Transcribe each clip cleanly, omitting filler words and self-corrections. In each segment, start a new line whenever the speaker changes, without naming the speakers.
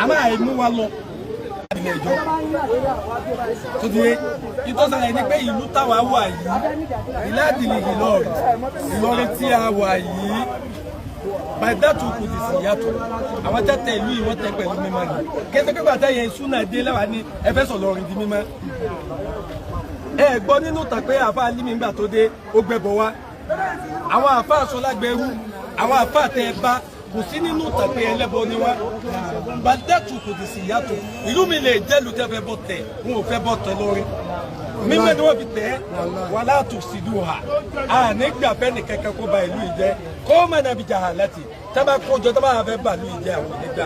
àmọ́ àìmú wa lọ ilé ẹjọ́ tó ti yé ìtọ́sọ̀rọ̀ ẹni pé ìlú táwa wà yìí ìlàdìlì Ìlọrin tí a wà yìí bàdàtù kò ti sì yàtọ̀ àwọn tẹ́tẹ́ ìlú yìí wọ́n tẹ́ pẹ̀lú mímọ́ ni kéde pé bàtà yẹn súnà dé lẹ́wà ní ẹfẹ́ sọ̀ lọ́rin di mímọ́ ẹ gbọ́ nínú tàn pé àfa alímì ńgbà tó dé ó gbẹbọ wá àwọn àfa àsọlágbẹrú àwọn àfa àtẹ bá kò sí nínú tàbí ẹlẹ́bọ ni wá bàdàtù kò ti sì yàtọ̀ ìlú mi lè jẹ́lu tẹ́ fẹ́ bọ́ tẹ̀ wọn ò fẹ́ bọ́ tẹ̀ lórí mímẹ́ ni wọ́n fi tẹ̀ wọ́n látò sídùú ha nígbà fẹ́ ní kẹ́kẹ́ kó ba ìlú ìjẹ́ kó má nàbí jahalati tábà kójọ tábà fẹ́ bà ìlú ìjẹ́ àwọn onígbà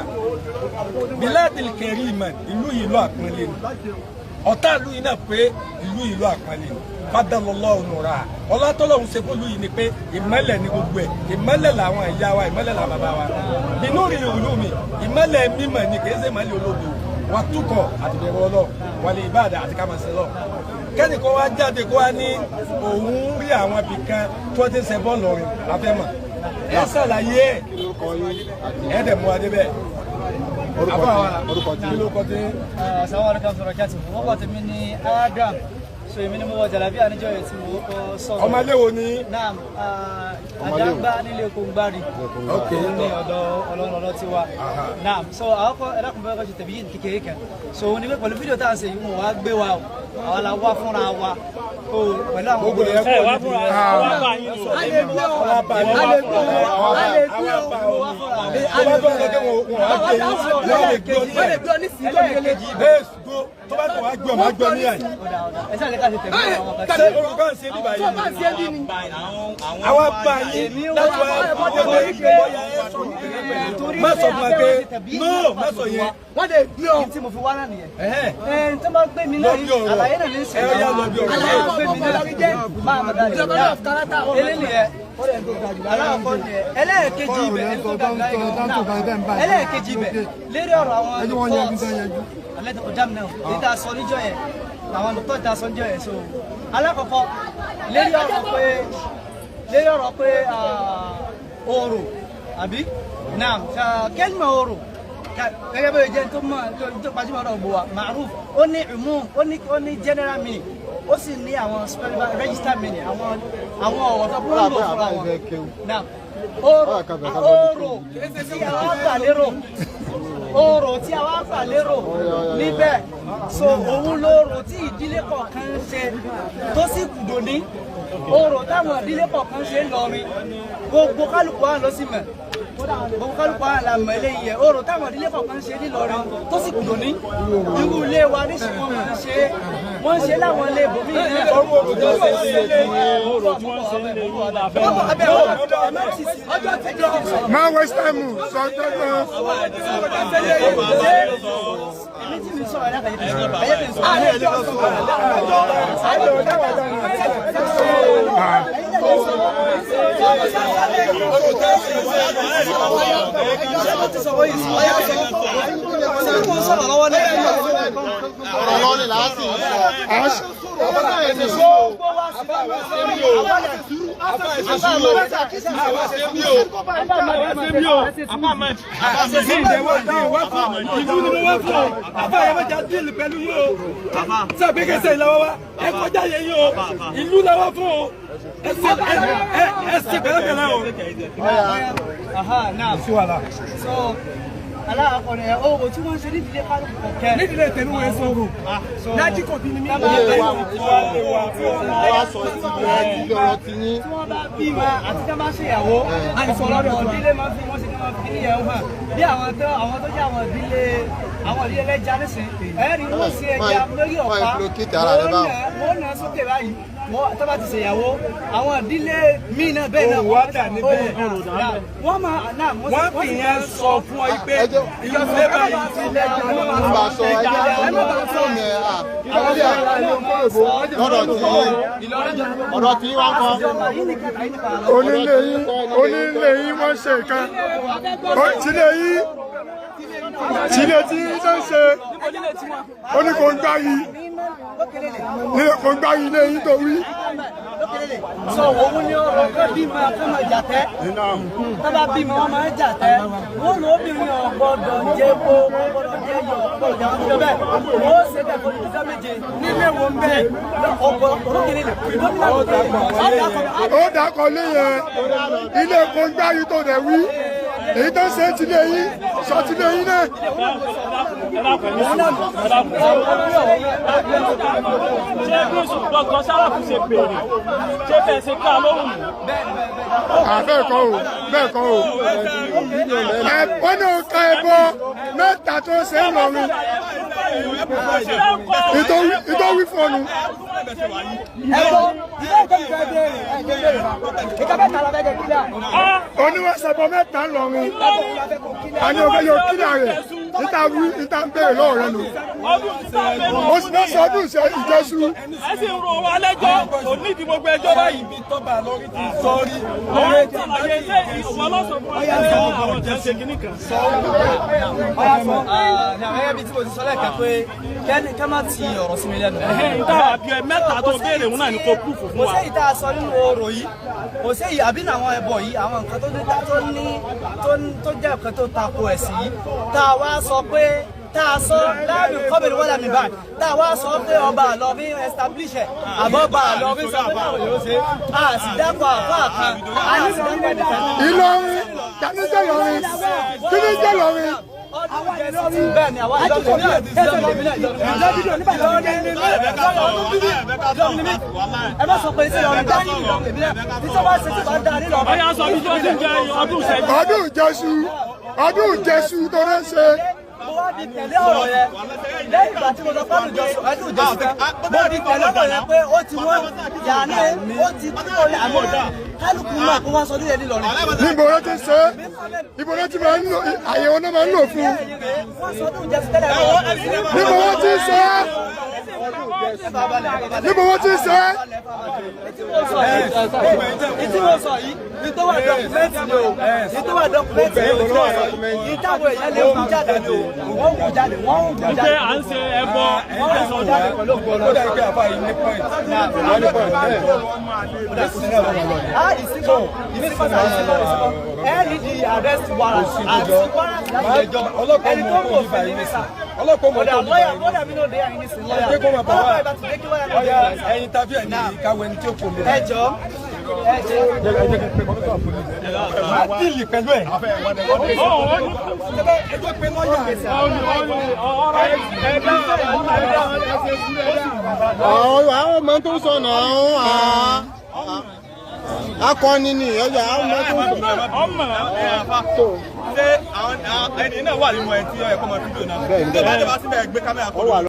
biladil kariman ìlú yìí lọ àpọ́nlé ni ọ̀tá ìlú yìí náà pé ìlú yìí lọ àpọ́nlé ni fadalọ́lọ́ ònùra ọlátọ́lọ́hún ṣe fún ìlú yìí ni pé ìmọ́lẹ̀ ní gbogbo ẹ̀ ìmọ́lẹ̀ làwọn ìyá wa ìmọ́lẹ̀ làwọn bàbá wa nínú rí olómi ìmọ́lẹ̀ mímọ̀ ni kì í ṣe ìmọ́lẹ̀ olómi wà túkọ̀ àti bẹ̀rẹ̀ ọlọ́ wàlẹ̀ ìbáàdà àti kàmọ̀sẹ̀ lọ kẹ́ni kó wá jáde kó wá ní òun rí àwọn ibìkan tí wọ́n ti ṣe bọ́ọ̀lù ọ̀rìn afẹ́mọ̀ ẹ ṣàlàyé ẹ̀ dẹ̀ mú adé bẹ́ẹ̀ orúkọ tí
assalamu alaikum warahmatullahi wabarakatuh wọ́n wà tèmi ní Adam so èmi ni mo wọ jàlábí àníjọ yẹn tí mo kọ sọ̀rọ̀
ọmọ ilé wo ni
naam àjàgbá nílé kóńgbárì ní ọ̀dọ̀ ọlọ́run ti wa naam so àkọ́kọ́ ẹ̀dàkùnbẹ́ ọkọ̀ ṣe tẹ̀bí yìí kékeré kan so ní pé pẹ̀lú fídíò tá à ń ṣe yìí mo wá gbé wa o àwọn la wá fúnra wa o pẹ̀lú àwọn
gbogbo ẹ̀ wá fúnra wa bá yín o alẹ́ gbé o alẹ́ gbé o alẹ́ gbé o tó bá tó wá gbé ọmọ gbé ní àyè.
ẹ ṣáà lè ká ṣe tẹ̀lé àwọn kan.
ṣé orúkọ ń ṣe níbà yìí ni àwọn bá yín láti wá ọgbẹ́ ìgbé bóyá ẹ sọ má sọ fún wa pé no má sọ yẹn.
wọ́n lè gbé ọ tí mo fi wá náà nìyẹn. ẹ tó bá gbé mi náà àlàyé náà ní sẹ́yìn.
ẹ yá lọ bí ọ̀rọ̀
àlàyé gbé mi náà máa mọ̀ dáadáa. eléyìí yẹ aláàkọ́ ni ẹ ẹlẹ́ẹ̀kejì ibẹ̀ ẹlẹ́ẹ̀kejì ibẹ̀ lérí ọ̀rọ̀ àwọn alẹ́ tó kọjá mi náà èyí tá a sọ níjọ́ yẹn àwọn olùtọ́ tá a sọ níjọ́ yẹn so alákọ̀ọ́kọ́ lérí ọ̀rọ̀ pé oòrùn àbí naam kẹ́lìmọ̀ oòrùn gẹ́gẹ́ bí ìjẹ́ tó gbajúmọ̀ ọ̀rọ̀ gbòwà ma'ruf ó ní umum ó ní general meaning ó sì ní àwọn register meaning àwọn ọ̀rọ̀ tó bọ́ lò fúnra wọn naam oòrùn tí àwọn gbà lérò oòrùn tí a wá gbà lérò níbẹ̀ so òun lóòrùn tí ìdílé kọ̀ọ̀kan ń ṣe tó sì kùdò ní oòrùn táwọn ìdílé kọ̀ọ̀kan ṣe ń lọrin gbogbo kálukú wa ló sì mọ̀ gbogbo kálukú wa la mọ̀ eléyìí yẹ oòrùn táwọn ìdílé kọ̀ọ̀kan ṣe nílọrin tó sì kùdò ní irú ilé wa níṣìí wọ́n ṣe láwọn ilé ibòmí ní ọrùn oòrùn tó ṣe sí ilé oòrùn tí wọ́n ṣe nílé ìlú
má waste time sọ tẹ́gbọ́n.
ìlú lọ́wọ́ fún o ẹsẹ̀ bẹ̀rẹ̀ bẹ̀rẹ̀ o.
aláàkọ́ ni oòrùn tí wọ́n ṣe nídìílé kálukú kọ̀ọ̀kẹ́.
nídìílé tẹ̀lú wọn sọ̀rọ̀ láti kọ̀ bí ni mí.
wá sọ sí ilé ọ̀rọ̀ ti yín.
tí wọ́n bá bí wa àti tí wọ́n bá ṣèyàwó àìsọ̀rọ̀ ìdílé máa fi wọ́n fi níyàwó hàn bí àwọn tó jẹ́ àwọn ìdílé ẹlẹ́ja nísìnyí ẹ̀rí wọ́n ṣe ẹja lórí ọ̀pá wọ́n nà sókè báyìí tó bá ti ṣèyàwó àwọn ìdílé míì náà bẹ́ẹ̀ náà
wọ́n dà níbẹ̀
wọ́n máa náà
wọ́n fi yẹn sọ fún ọ pé ìlú lẹ́bà yìí ti lẹ́jọ́
ọ̀rọ̀ tí wọ́n kọ́. onílé yín wọ́n ṣe nǹkan sílé tí ń ṣe ó ní kò ń gbá yìí ilé yín tó wí.
sọ òun ni ọ̀rọ̀ kan bímọ akọ́mọ jàtẹ́ tábà bímọ wọn máa ń jàtẹ́ wọn lọ obìnrin ọ̀gbọ́dọ̀ jẹ́ epo ọ̀gbọ́dọ̀ jẹ́ iyọ̀ ọ̀gbọ́dọ̀ jẹ́ àwọn bẹ́ẹ̀ wọ́n ṣe bẹ́ẹ̀ fún ìdíjọ́ méje nílé wọn bẹ́ẹ̀ ọ̀gbọ́ olókìní
ó dákọ̀ lé yẹn ilé epo ń gbá yìí tó dẹ̀ wí èyí tó ń ṣe tilé yín sọ tilé yín náà.
ṣé bí gbọ̀ngàn sáráàfù ṣe béèrè ṣé bẹ́ẹ̀ ṣe ká lóhùn.
bẹ́ẹ̀ kọ́ o bẹ́ẹ̀ kọ́ o wọ́n ní o ka ẹbọ mẹ́ta tó ṣe ń lọrin ìtòwí fọnù. oníwàsàbọ mẹ́ta ń lọrin àní ọgbẹ́ yóò kílà rẹ̀ níta wí níta ń bẹ̀rẹ̀ lọ́wọ́ rẹ̀ nù. ó sì náà sọ ọdún ìjẹsù.
ẹ sì ń ro wa lẹ́jọ́ kò ní ìdí gbogbo ẹjọ́ báyìí.
ibi tọ́ba lórí ti sọ́ọ́rí.
ọ̀rẹ́ ìtàlàyé ilé ìwọ lọ́sọ̀ fún ọjọ́ àwọn ọ̀jẹ̀ ṣe kìíní kan.
àwọn ẹbí tí mo ti sọ lẹ́ẹ̀kan pé kẹ́ni ká má ti ọ̀rọ̀ sí mi lẹ́nu.
ìta àbí ẹ mẹ́ta tó béèrè òun náà ni kò kú fún wa.
kò sí ìta sọ nínú ọ̀rọ̀ yìí kò sí ìyá àbí àwọn ẹbọ yìí àwọn nǹkan tó jẹ́ nǹkan tó tako ẹ̀sìn yìí tá a wá sọ pé tá a sọ láàrin kọ́bìnrin wọ́n dàbí báyìí tá a wá sọ pé ọba àlọ́ fi establish ẹ̀ àbọ̀ ọba àlọ́ fi sọ pé báwo yóò ṣe a sì dákọ̀ àpá kan a ní sì dákọ̀ ẹ̀dẹ̀kan.
Ìlọrin tani jẹ́ Ìlọrin kí ni jẹ́ Ìlọrin.
bẹ́ẹ̀ ni àwọn ìjọba ẹ má sọ pé sí Ìlọrin dání tí tó bá ṣe tí bá dá nílò.
ọyá sọ bí tó ti jẹ ọdún ìṣẹ́jú.
ọdún ìjẹsù tó rẹ ṣe.
mo wá di tẹ̀lé ọ̀rọ̀ yẹn lẹ́yìn ìgbà tí mo lọ fọ́ọ̀mù ìjọsìn tán mo di tẹ̀lé ọ̀rọ̀ yẹn pé ó ti wọ́n yàrá ó ti kúrò ní àmọ́ kálukú náà kó wá sọ nílẹ̀ nílọrin.
níbo ló ti ṣe ibo ló ti máa ń lò àyẹ̀wò náà máa ń lò fún. níbo wọ́n ti ṣe níbo wọ́n ti ṣe.
ìtí mo sọ yìí ní tó wà dọ́kúmẹ́ntì ni o ní tó wà dọ́kúmẹ́ntì ni o ìtàwọn èèyàn lè kú jáde ni o wọ́n kú jáde wọ́n kú jáde.
ṣé à ń ṣe ẹbọ
wọ́n kú jáde pẹ̀lú ògbọ́n
ó dàbí pé àbá yìí ní point.
ẹni di arrest warrant àti warrant láti ìjọba ẹni tó ń bò fẹ́ ní nísà
ọlọ́pàá mọ̀ tó
lọ́yà mọ́dà mi náà dé àyìn nísìn lọ́yà ọlọ́pàá ìbá ti dé kí wáyà
ọ̀yà ẹyin tàbí ẹ̀ ní káwọ́ ẹni tí ó kò lè.
ẹjọ́
dìlì pẹ̀lú ẹ̀. ẹjọ́ pé lọ́yà
àwọn ọmọ tó sọ náà akọni ni ọjà àwọn ọmọ tó sọ.
ọmọ
ṣé àwọn ẹni náà wà nínú ẹ tí ó yẹ kó máa fídíò náà. bẹ́ẹ̀ ni bẹ́ẹ̀ ni. ẹ bá ti bá síbẹ̀ gbé kámẹ́rà kọ́.